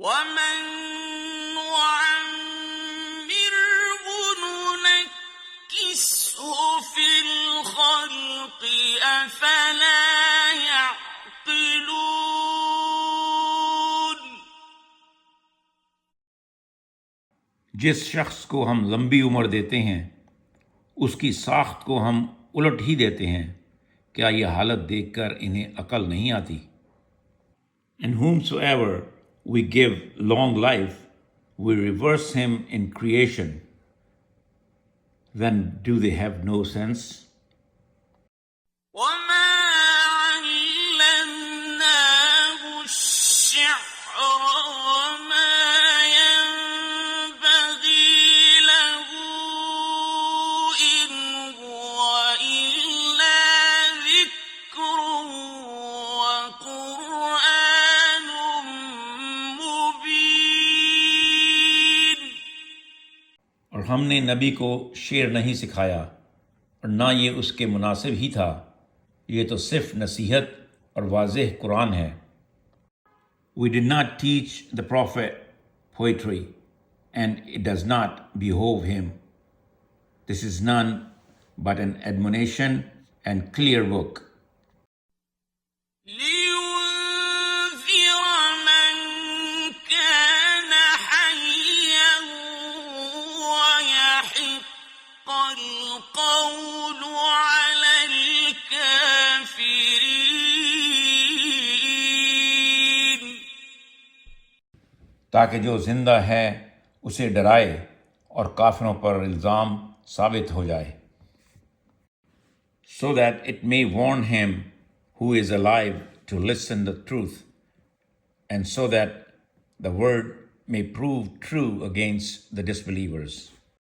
وَمَن نُّعَمِّرْهُ نُنَكِّسْهُ فِي الْخَلْقِ أَفَلَا يَعْقِلُونَ۔ جس شخص کو ہم لمبی عمر دیتے ہیں اس کی ساخت کو ہم الٹ ہی دیتے ہیں، کیا یہ حالت دیکھ کر انہیں عقل نہیں آتی؟ And whomsoever we give long life, we reverse him in creation. Then do they have no sense? وَمَا عَلَّمْنَاهُ الشِّعْرَ وَمَا يَنبَغِي لَهُ إِنْ هُوَ إِلَّا ذِكْرٌ وَقُرْآنٌ مُبِينٌ۔ اور ہم نے نبی کو شعر نہیں سکھایا اور نہ یہ اس کے مناسب ہی تھا، یہ تو صرف نصیحت اور واضح قرآن ہے۔ We did not teach the prophet poetry, and it does not behove him. This is none but an admonition and clear book. لِيُنذِرَ مَن كَانَ حَيًّا وَيَحِقَّ الْقَوْلُ عَلَى الْكَافِرِينَ۔ تاکہ جو زندہ ہے اسے ڈرائے اور کافروں پر الزام ثابت ہو جائے۔ So that it may warn him who is alive to listen the truth, and so that the word may prove true against the disbelievers.